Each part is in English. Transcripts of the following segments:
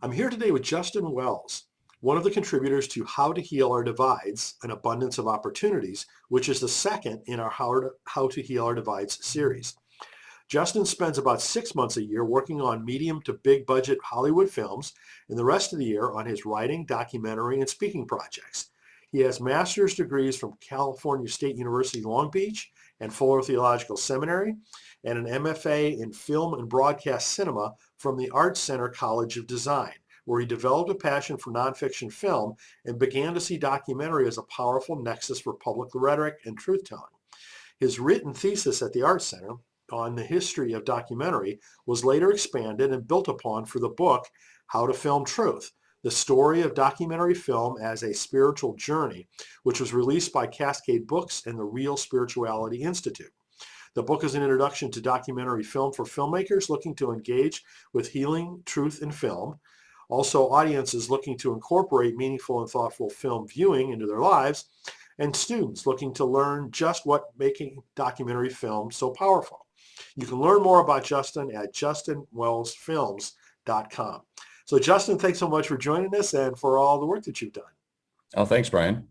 I'm here today with Justin Wells, one of the contributors to How to Heal Our Divides, An Abundance of Opportunities, which is the second in our How to Heal Our Divides series. Justin spends about 6 months a year working on medium to big budget Hollywood films and the rest of the year on his writing, documentary, and speaking projects. He has master's degrees from California State University, Long Beach, and Fuller Theological Seminary, and an MFA in Film and Broadcast Cinema from the Arts Center College of Design, where he developed a passion for nonfiction film and began to see documentary as a powerful nexus for public rhetoric and truth-telling. His written thesis at the Arts Center on the history of documentary was later expanded and built upon for the book, How to Film Truth, the story of documentary film as a spiritual journey, which was released by Cascade Books and the Real Spirituality Institute. The book is an introduction to documentary film for filmmakers looking to engage with healing truth in film, also audiences looking to incorporate meaningful and thoughtful film viewing into their lives, and students looking to learn just what making documentary film so powerful. You can learn more about Justin at justinwellsfilms.com. So Justin, thanks so much for joining us and for all the work that you've done. Oh, thanks, Brian.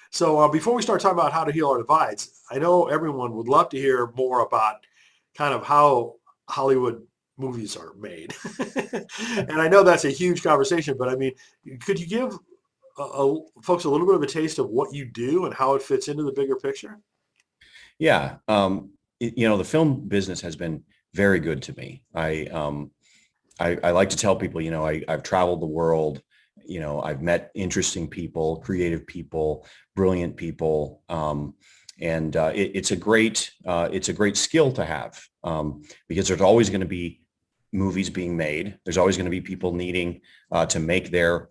So before we start talking about how to heal our divides, I know everyone would love to hear more about kind of how Hollywood movies are made. And I know that's a huge conversation, but I mean, could you give folks a little bit of a taste of what you do and how it fits into the bigger picture? Yeah. The film business has been very good to me. I like to tell people, I've traveled the world. I've met interesting people, creative people, brilliant people, and it's a great skill to have, because there's always going to be movies being made. There's always going to be people needing to make their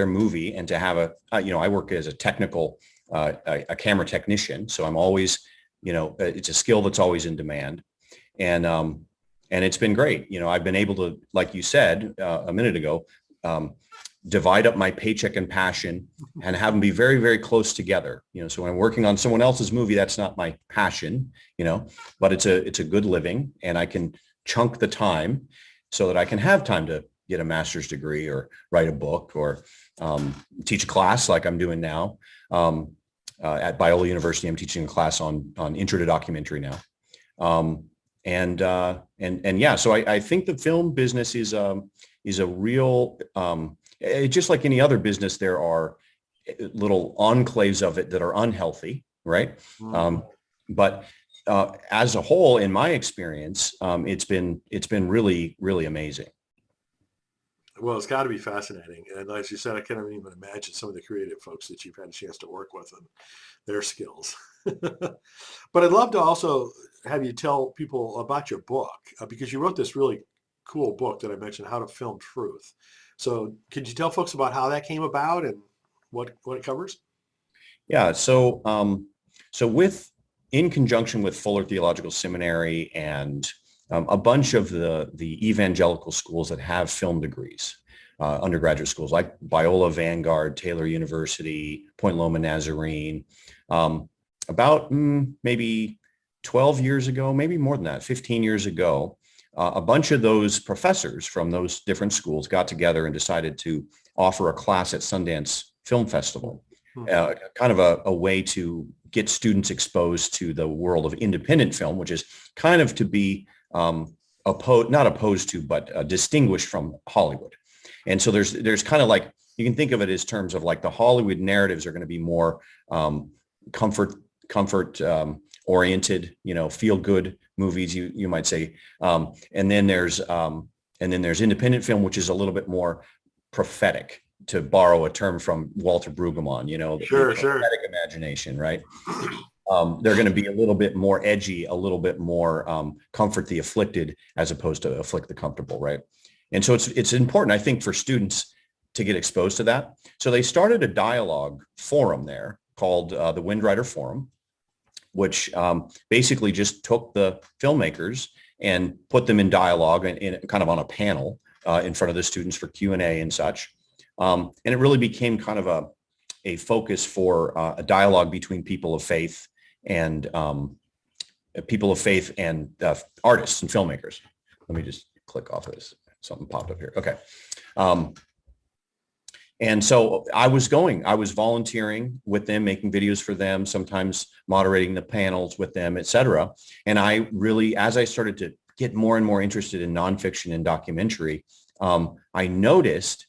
movie, and to have I work as a technical a camera technician, so I'm always it's a skill that's always in demand, and it's been great. I've been able to, like you said a minute ago, divide up my paycheck and passion and have them be very, very close together. So when I'm working on someone else's movie, that's not my passion, but it's a good living, and I can chunk the time so that I can have time to get a master's degree or write a book or teach a class like I'm doing now. At Biola University, I'm teaching a class on intro to documentary now. So I think the film business is a real, just like any other business, there are little enclaves of it that are unhealthy, right? But as a whole, in my experience, it's been really, really amazing. Well, it's got to be fascinating. And as you said, I can't even imagine some of the creative folks that you've had a chance to work with and their skills. But I'd love to also have you tell people about your book, because you wrote this really cool book that I mentioned, How to Film Truth. So could you tell folks about how that came about and what it covers? Yeah. So in conjunction with Fuller Theological Seminary and a bunch of the evangelical schools that have film degrees, undergraduate schools like Biola, Vanguard, Taylor University, Point Loma Nazarene, about maybe 12 years ago, maybe more than that, 15 years ago, a bunch of those professors from those different schools got together and decided to offer a class at Sundance Film Festival, kind of a way to get students exposed to the world of independent film, which is kind of to be not opposed to, but distinguished from Hollywood. And so there's kind of like, you can think of it as terms of like the Hollywood narratives are going to be more comfort oriented, feel good movies, you might say. And then there's independent film, which is a little bit more prophetic, to borrow a term from Walter Brueggemann, the prophetic imagination, right? They're going to be a little bit more edgy, a little bit more comfort the afflicted as opposed to afflict the comfortable, right? And so it's important, I think, for students to get exposed to that. So they started a dialogue forum there called the Windwriter Forum, which basically just took the filmmakers and put them in dialogue and kind of on a panel in front of the students for Q&A and such. And it really became kind of a focus for a dialogue between people of faith and artists and filmmakers. Let me just click off this. Something popped up here. Okay. And so I was volunteering with them, making videos for them, sometimes moderating the panels with them, et cetera. And I really, as I started to get more and more interested in nonfiction and documentary, I noticed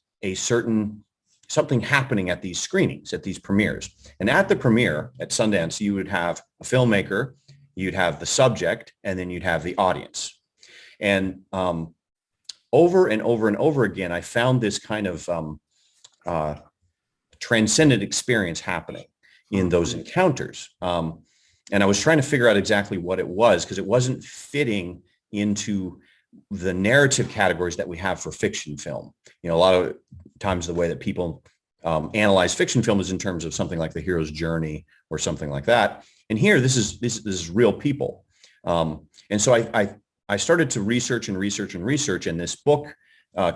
something happening at these screenings, at these premieres. And at the premiere at Sundance, you would have a filmmaker, you'd have the subject, and then you'd have the audience. And over and over and over again, I found this kind of transcendent experience happening in those encounters. And I was trying to figure out exactly what it was, because it wasn't fitting into the narrative categories that we have for fiction film. You know, a lot of times the way that people analyze fiction film is in terms of something like the hero's journey or something like that. And here, this is real people. And so I started to research, and this book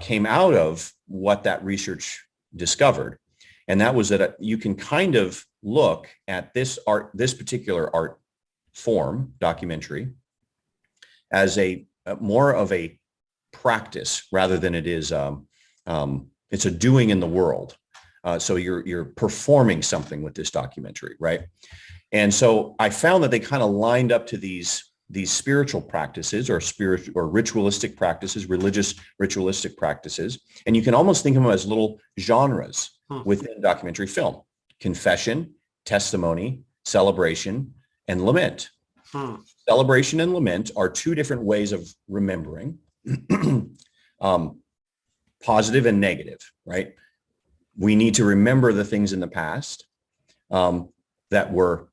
came out of what that research discovered. And that was that you can kind of look at this particular art form, documentary, as more of a practice rather than it is, it's a doing in the world. So you're performing something with this documentary, right? And so I found that they kind of lined up to these spiritual practices or ritualistic practices, religious ritualistic practices. And you can almost think of them as little genres within documentary film: confession, testimony, celebration, and lament. Celebration and lament are two different ways of remembering, positive and negative, right? We need to remember the things in the past that were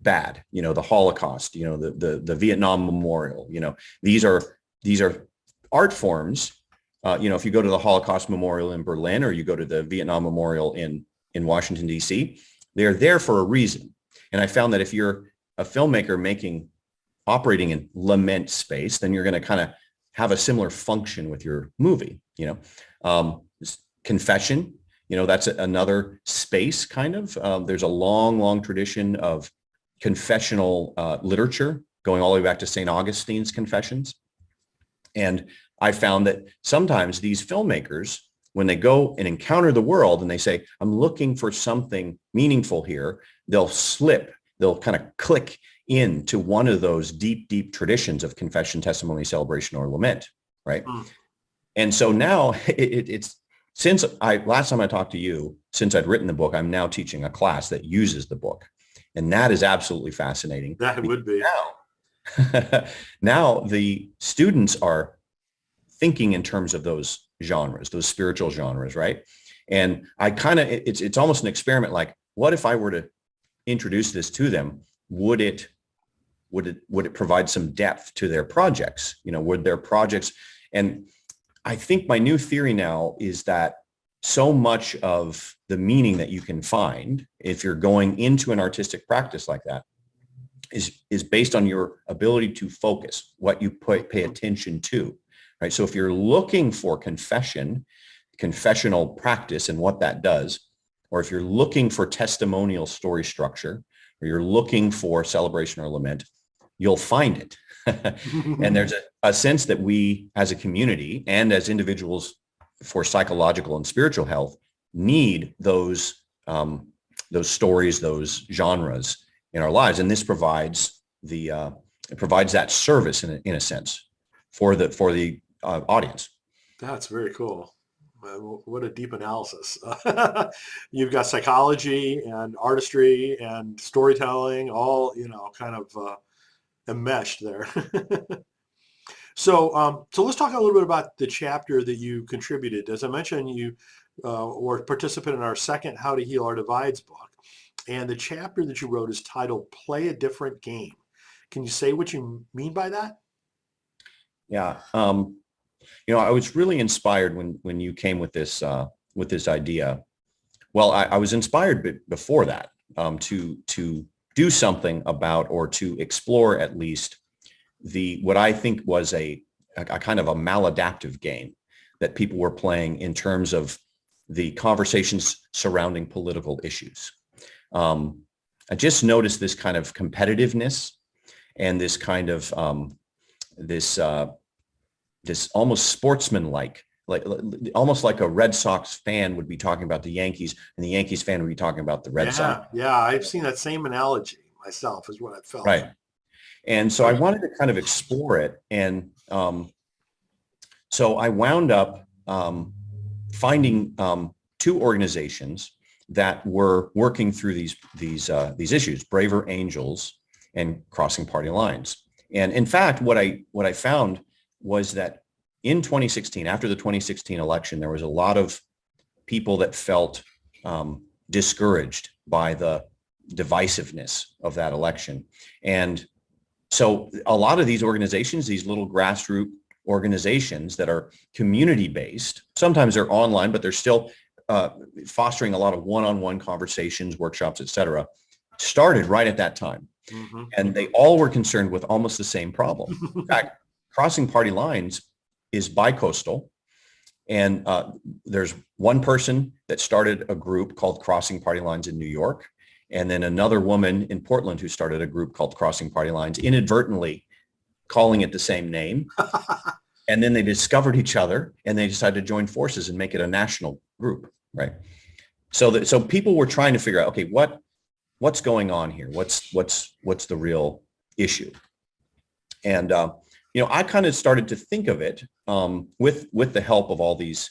bad, you know, the Holocaust, you know, the Vietnam Memorial, you know, these are art forms. You know, if you go to the Holocaust Memorial in Berlin, or you go to the Vietnam Memorial in Washington, D.C., they're there for a reason. And I found that if you're a filmmaker operating in lament space, then you're going to kind of have a similar function with your movie, you know. Confession, you know, that's another space kind of. There's a long tradition of confessional literature going all the way back to St. Augustine's Confessions. And I found that sometimes these filmmakers, when they go and encounter the world and they say, I'm looking for something meaningful here, they'll kind of click into one of those deep traditions of confession, testimony, celebration, or lament, right? And so now it's since last time I talked to you, since I'd written the book, I'm now teaching a class that uses the book. And that is absolutely fascinating. That would be. Now the students are thinking in terms of those genres, those spiritual genres, right? And it's almost an experiment. Like, what if I were to introduce this to them? Would it provide some depth to their projects? You know, would their projects? And I think my new theory now is that so much of the meaning that you can find if you're going into an artistic practice like that is based on your ability to focus, what you pay attention to, right? So if you're looking for confessional practice and what that does, or if you're looking for testimonial story structure, or you're looking for celebration or lament, you'll find it. And there's a sense that we as a community and as individuals for psychological and spiritual health need those stories, those genres in our lives. And this provides that service in a sense for the audience. That's very cool. What a deep analysis. You've got psychology and artistry and storytelling, all, you know, kind of enmeshed there. So let's talk a little bit about the chapter that you contributed. As I mentioned, you were a participant in our second How to Heal Our Divides book. And the chapter that you wrote is titled Play a Different Game. Can you say what you mean by that? Yeah. You know, I was really inspired when you came with this idea. Well, I was inspired before that to do something about, or to explore at least, what I think was a kind of a maladaptive game that people were playing in terms of the conversations surrounding political issues. I just noticed this kind of competitiveness and this kind of this almost sportsman-like almost like a Red Sox fan would be talking about the Yankees, and the Yankees fan would be talking about the Red Sox. Yeah, I've seen that same analogy myself, is what I felt. Right. And so I wanted to kind of explore it. And so I wound up finding two organizations that were working through these issues, Braver Angels and Crossing Party Lines. And in fact, what I found was that in 2016, after the 2016 election, there was a lot of people that felt discouraged by the divisiveness of that election. And so a lot of these organizations, these little grassroots organizations that are community-based, sometimes they're online, but they're still fostering a lot of one-on-one conversations, workshops, et cetera, started right at that time. Mm-hmm. And they all were concerned with almost the same problem. In fact, Crossing Party Lines is bicoastal. And there's one person that started a group called Crossing Party Lines in New York. And then another woman in Portland who started a group called Crossing Party Lines, inadvertently calling it the same name. And then they discovered each other and they decided to join forces and make it a national group, right? So people were trying to figure out, okay, what's going on here? What's the real issue? And I kind of started to think of it with the help of all these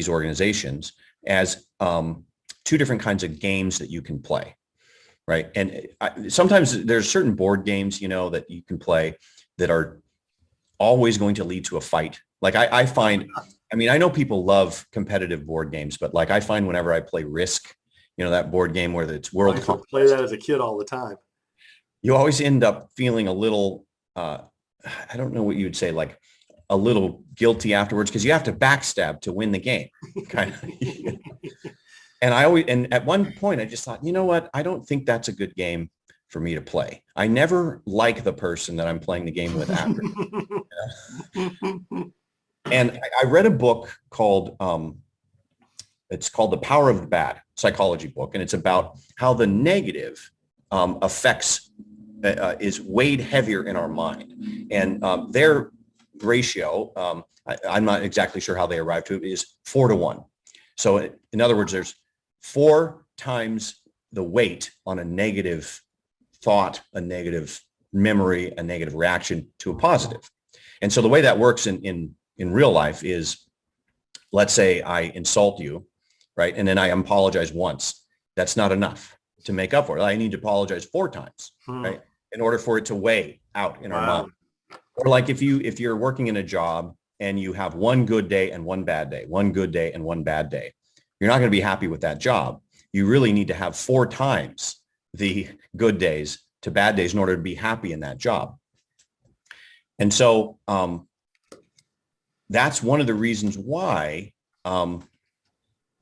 organizations as two different kinds of games that you can play, right? And sometimes there's certain board games, that you can play that are always going to lead to a fight. Like I find, I know people love competitive board games, but like I find whenever I play Risk, that board game where it's World Cup. I play that as a kid all the time. You always end up feeling a little, I don't know what you would say, like a little guilty afterwards because you have to backstab to win the game. Kind of. And at one point I just thought, you know what? I don't think that's a good game for me to play. I never like the person that I'm playing the game with after. And I read a book called, it's called The Power of the Bad, psychology book. And it's about how the negative affects, is weighed heavier in our mind. And their ratio, I'm not exactly sure how they arrived to it, is 4-1. So in other words, there's 4 times the weight on a negative thought, a negative memory, a negative reaction to a positive. And so the way that works in real life is, let's say I insult you, right? And then I apologize once. That's not enough to make up for it. I need to apologize 4 times, right? In order for it to weigh out in our mind. Or like if you're working in a job and you have one good day and one bad day, one good day and one bad day, you're not going to be happy with that job. You really need to have 4 times the good days to bad days in order to be happy in that job. And so that's one of the reasons why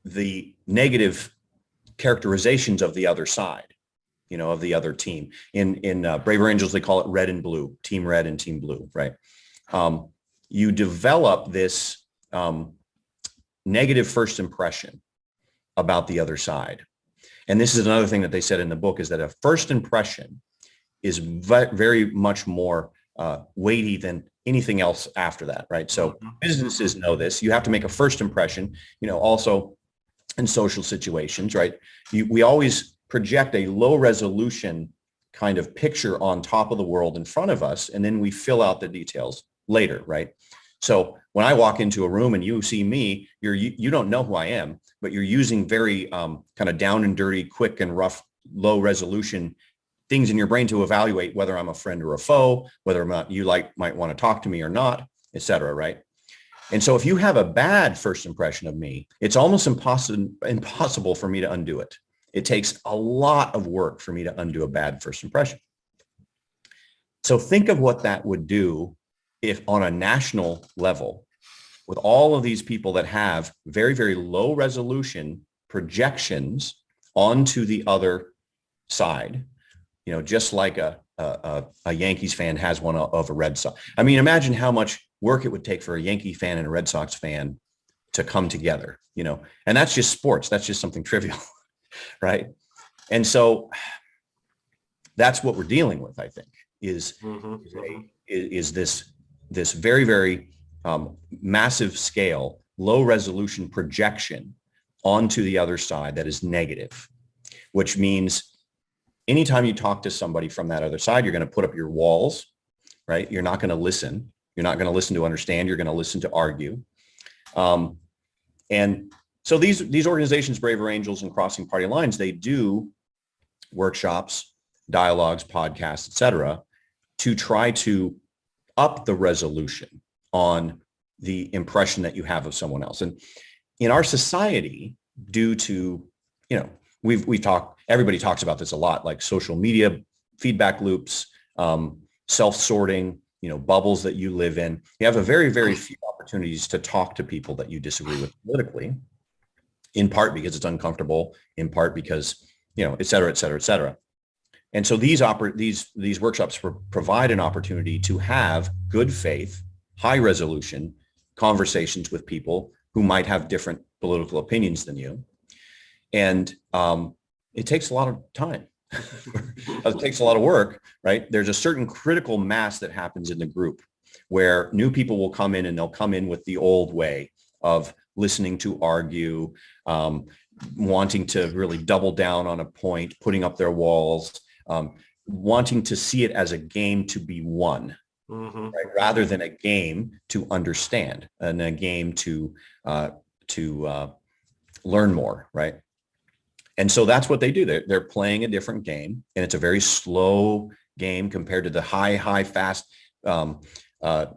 the negative characterizations of the other side, of the other team. In Braver Angels, they call it red and blue, team red and team blue, right? You develop this negative first impression about the other side. And this is another thing that they said in the book, is that a first impression is very much more weighty than anything else after that, right? So businesses know this. You have to make a first impression, also in social situations, right? We always project a low resolution kind of picture on top of the world in front of us, and then we fill out the details later, right? So when I walk into a room and you see me, you don't know who I am, but you're using very kind of down and dirty, quick and rough, low resolution things in your brain to evaluate whether I'm a friend or a foe, whether or not you might want to talk to me or not, et cetera, right? And so if you have a bad first impression of me, it's almost impossible for me to undo it. It takes a lot of work for me to undo a bad first impression. So think of what that would do if on a national level, with all of these people that have very, very low resolution projections onto the other side, just like a Yankees fan has one of a Red Sox. Imagine how much work it would take for a Yankee fan and a Red Sox fan to come together, and that's just sports. That's just something trivial, right? And so that's what we're dealing with, I think, is this very, very massive scale low resolution projection onto the other side that is negative, which means anytime you talk to somebody from that other side, you're going to put up your walls, right? You're not going to listen. You're not going to listen to understand. You're going to listen to argue. And so these organizations, Braver Angels and Crossing Party Lines, they do workshops, dialogues, podcasts, et cetera, to try to up the resolution on the impression that you have of someone else. And in our society, due to, we talk, everybody talks about this a lot, like social media, feedback loops, self-sorting, bubbles that you live in. You have a very, very few opportunities to talk to people that you disagree with politically, in part because it's uncomfortable, in part because, et cetera, et cetera, et cetera. And so these workshops provide an opportunity to have good faith, high resolution conversations with people who might have different political opinions than you. And it takes a lot of time. It takes a lot of work, right? There's a certain critical mass that happens in the group where new people will come in and they'll come in with the old way of listening to argue, wanting to really double down on a point, putting up their walls, wanting to see it as a game to be won, right? Rather than a game to understand and a game to learn more, right? And so that's what they do. They're playing a different game, and it's a very slow game compared to the high, fast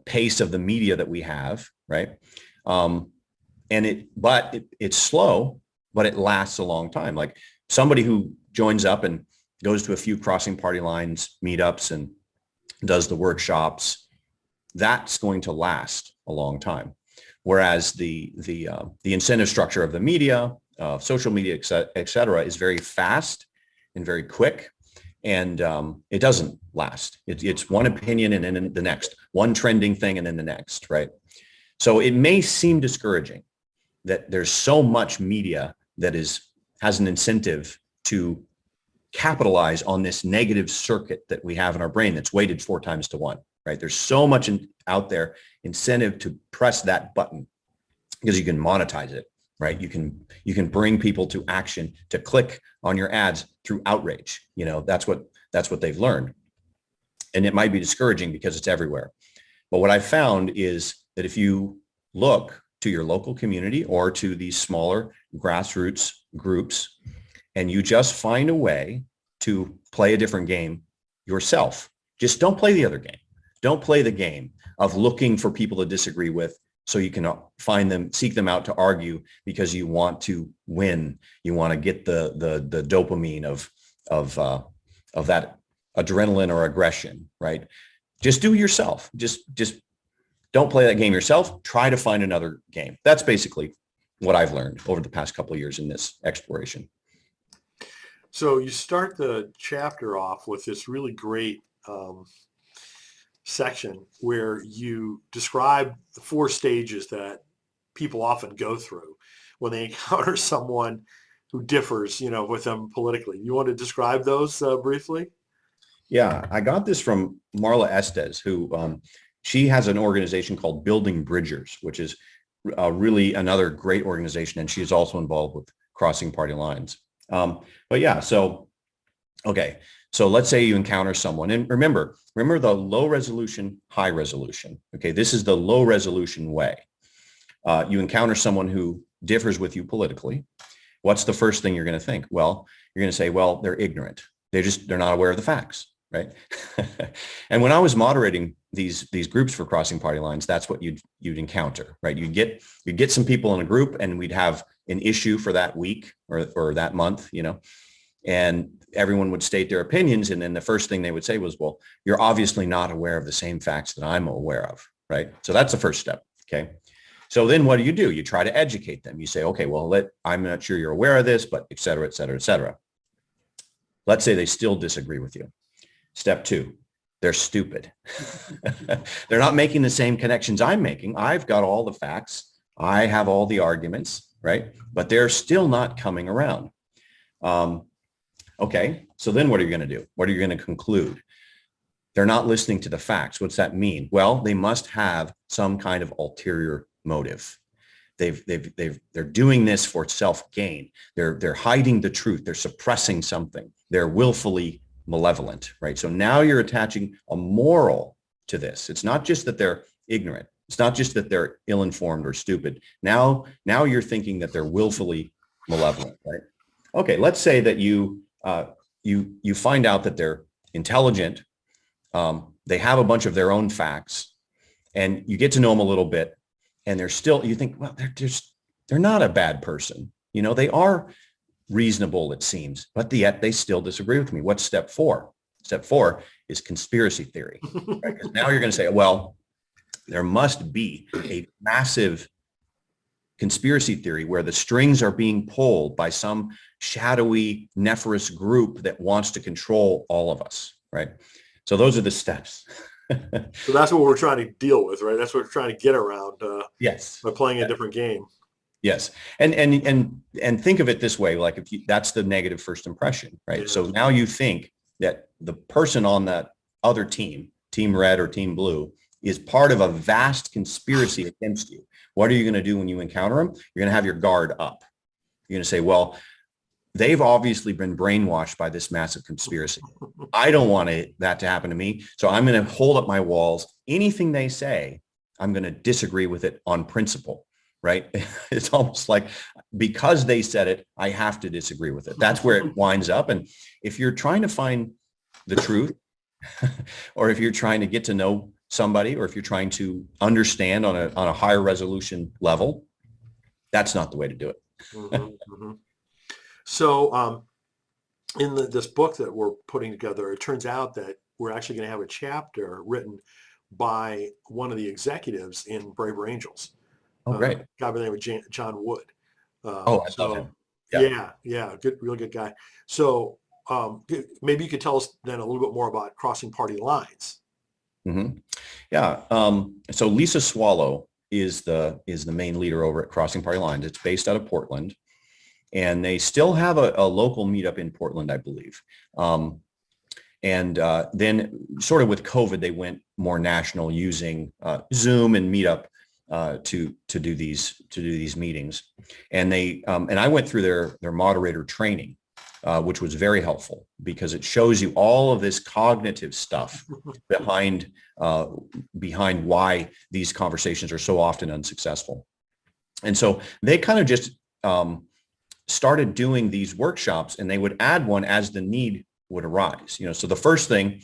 pace of the media that we have, right? It's slow, but it lasts a long time. Like somebody who joins up and goes to a few Crossing Party Lines meetups and does the workshops, that's going to last a long time. Whereas the incentive structure of the media, social media, et cetera, is very fast and very quick, and it doesn't last. It's one opinion and then the next, one trending thing and then the next, right? So it may seem discouraging that there's so much media that has an incentive to capitalize on this negative circuit that we have in our brain that's weighted 4 times to 1, right? There's so much out there incentive to press that button because you can monetize it, right? You can bring people to action to click on your ads through outrage. That's what they've learned. And it might be discouraging because it's everywhere. But what I found is that if you look to your local community or to these smaller grassroots groups, and you just find a way to play a different game yourself, just don't play the other game. Don't play the game of looking for people to disagree with so you can find them, seek them out to argue because you want to win. You want to get the dopamine of that adrenaline or aggression, right? Just do it yourself. Just don't play that game yourself. Try to find another game. That's basically what I've learned over the past couple of years in this exploration. So you start the chapter off with this really great section where you describe the 4 stages that people often go through when they encounter someone who differs, with them politically. You want to describe those briefly? Yeah, I got this from Marla Estes, who she has an organization called Building Bridgers, which is really another great organization, and she is also involved with Crossing Party Lines. But yeah, so let's say you encounter someone, and remember the low resolution, high resolution. Okay, this is the low resolution way. You encounter someone who differs with you politically. What's the first thing you're going to think? Well, you're going to say, well, they're ignorant. They're not aware of the facts, right? And when I was moderating these groups for Crossing Party Lines, that's what you'd encounter, right? You'd get some people in a group, and we'd have an issue for that week or that month, and everyone would state their opinions. And then the first thing they would say was, well, you're obviously not aware of the same facts that I'm aware of, right? So that's the first step. Okay. So then what do? You try to educate them. You say, okay, well, I'm not sure you're aware of this, but et cetera, et cetera, et cetera. Let's say they still disagree with you. Step 2, they're stupid. They're not making the same connections I'm making. I've got all the facts. I have all the arguments, right? But they're still not coming around. Okay, so then what are you going to do? What are you going to conclude? They're not listening to the facts. What's that mean? Well, they must have some kind of ulterior motive. they're doing this for self-gain. They're hiding the truth. They're suppressing something. They're willfully malevolent, right? So now you're attaching a moral to this. It's not just that they're ignorant. It's not just that they're ill-informed or stupid. Now you're thinking that they're willfully malevolent, right? Okay, let's say that you find out that they're intelligent. They have a bunch of their own facts, and you get to know them a little bit, and you think, well, they're not a bad person. They are reasonable, it seems, but yet they still disagree with me. What's step 4? Step 4 is conspiracy theory. Right? 'Cause now you're going to say, well, there must be a massive conspiracy theory where the strings are being pulled by some shadowy, nefarious group that wants to control all of us, right? So those are the steps. So that's what we're trying to deal with, right? That's what we're trying to get around Yes. by playing a different game. Yes. And think of it this way, like that's the negative first impression, right? Yeah. So now you think that the person on that other team, team red or team blue, is part of a vast conspiracy against you. What are you going to do when you encounter them? You're going to have your guard up. You're going to say, well, they've obviously been brainwashed by this massive conspiracy. I don't want that to happen to me. So I'm going to hold up my walls. Anything they say, I'm going to disagree with it on principle, right? It's almost like because they said it, I have to disagree with it. That's where it winds up. And if you're trying to find the truth, or if you're trying to get to know somebody, or if you're trying to understand on a higher resolution level, that's not the way to do it. Mm-hmm. So in this book that we're putting together, it turns out that we're actually going to have a chapter written by one of the executives in Braver Angels. Oh, great. A guy by the name of John Wood. I love him. Yeah, good, real good guy. So maybe you could tell us then a little bit more about crossing party lines. Mm-hmm. Yeah. So Lisa Swallow is the main leader over at Crossing Party Lines. It's based out of Portland, and they still have a local meetup in Portland, I believe. And then sort of with COVID, they went more national using Zoom and Meetup to do these meetings. And and I went through their moderator training, which was very helpful because it shows you all of this cognitive stuff behind why these conversations are so often unsuccessful. And so they kind of just started doing these workshops, and they would add one as the need would arise. So the first thing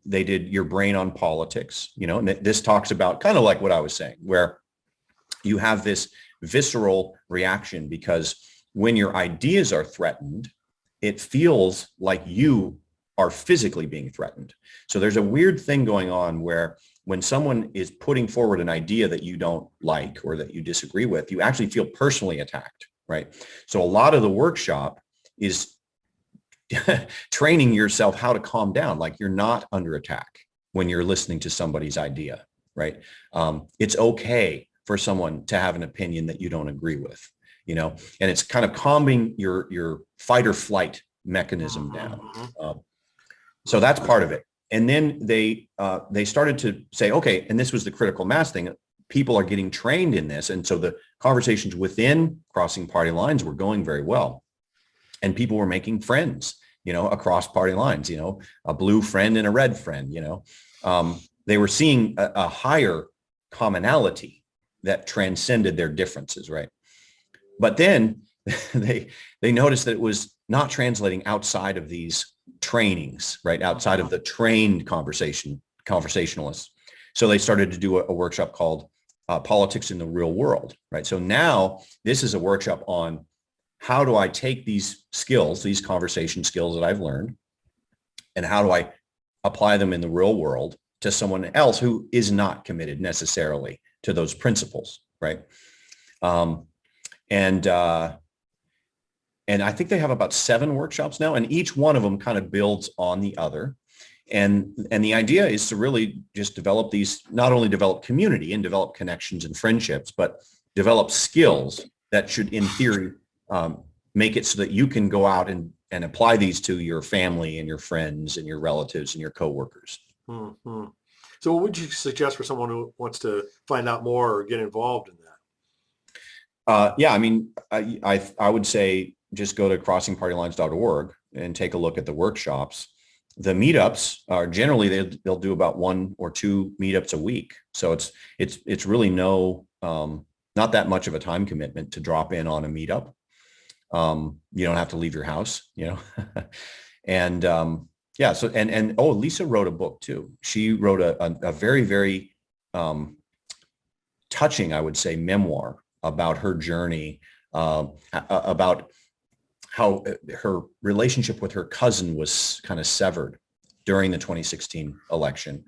they did your brain on politics, and this talks about kind of like what I was saying, where you have this visceral reaction because when your ideas are threatened, it feels like you are physically being threatened. So there's a weird thing going on where when someone is putting forward an idea that you don't like or that you disagree with, you actually feel personally attacked, right? So a lot of the workshop is training yourself how to calm down, like you're not under attack when you're listening to somebody's idea, right? It's okay for someone to have an opinion that you don't agree with. And it's kind of calming your fight or flight mechanism down. So that's part of it. And then they started to say, okay, and this was the critical mass thing. People are getting trained in this. And so the conversations within Crossing Party Lines were going very well. And people were making friends, across party lines, a blue friend and a red friend, they were seeing a higher commonality that transcended their differences, right? But then they noticed that it was not translating outside of these trainings, right? Outside of the trained conversationalists. So they started to do a workshop called Politics in the Real World, right? So now this is a workshop on how do I take these skills, these conversation skills that I've learned, and how do I apply them in the real world to someone else who is not committed necessarily to those principles, right? And I think they have about 7 workshops now, and each one of them kind of builds on the other. And the idea is to really just develop these, not only develop community and develop connections and friendships, but develop skills that should, in theory, make it so that you can go out and apply these to your family and your friends and your relatives and your coworkers. Mm-hmm. So what would you suggest for someone who wants to find out more or get involved in that? Yeah, I mean, I would say just go to crossingpartylines.org and take a look at the workshops. The meetups are generally they'll do about 1 or 2 meetups a week. So it's really not that much of a time commitment to drop in on a meetup. You don't have to leave your house, and yeah. So and oh, Lisa wrote a book too. She wrote a very, very touching, I would say, memoir about her journey, about how her relationship with her cousin was kind of severed during the 2016 election.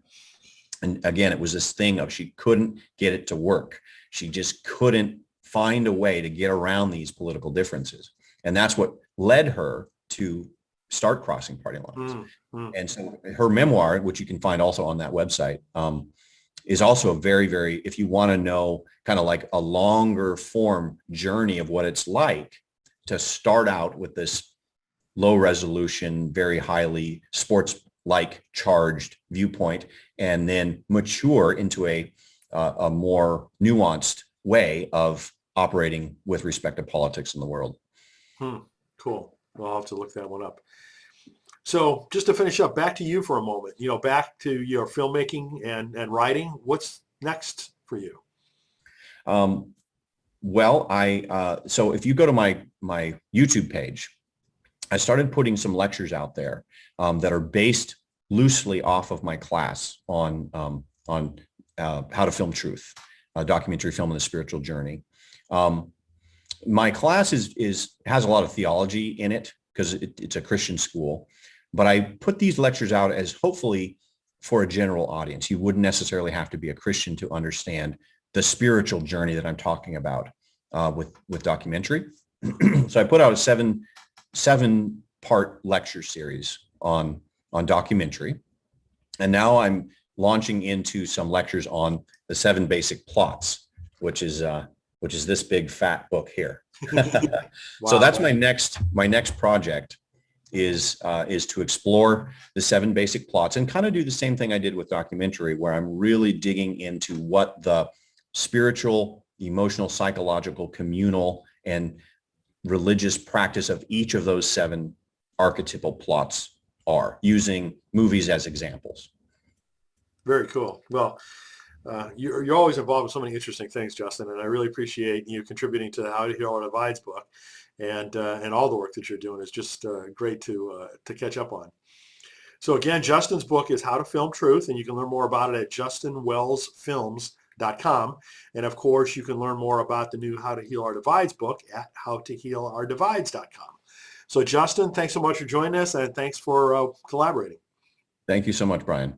And again, it was this thing of she couldn't get it to work. She just couldn't find a way to get around these political differences. And that's what led her to start Crossing Party Lines. And so her memoir, which you can find also on that website, is also a very, very, if you want to know kind of like a longer form journey of what it's like to start out with this low resolution, very highly sports-like charged viewpoint, and then mature into a more nuanced way of operating with respect to politics in the world. Cool. Well, I'll have to look that one up. So just to finish up, back to you for a moment, back to your filmmaking and writing. What's next for you? Well, so if you go to my YouTube page, I started putting some lectures out there that are based loosely off of my class on how to film truth, documentary film and the spiritual journey. My class has a lot of theology in it because it's a Christian school, but I put these lectures out as hopefully for a general audience. You wouldn't necessarily have to be a Christian to understand the spiritual journey that I'm talking about with documentary. So I put out a seven-part lecture series on documentary, and now I'm launching into some lectures on the 7 basic plots, which is this big fat book here. Wow. So that's my next project is to explore the 7 basic plots and kind of do the same thing I did with documentary, where I'm really digging into what the spiritual, emotional, psychological, communal, and religious practice of each of those 7 archetypal plots are, using movies as examples. Very cool. Well, you're always involved with so many interesting things, Justin, and I really appreciate you contributing to the How to Heal Our Divides book, and all the work that you're doing is just great to catch up on. So again, Justin's book is How to Film Truth, and you can learn more about it at justinwellsfilms.com. And of course, you can learn more about the new How to Heal Our Divides book at howtohealourdivides.com. So Justin, thanks so much for joining us, and thanks for collaborating. Thank you so much, Brian.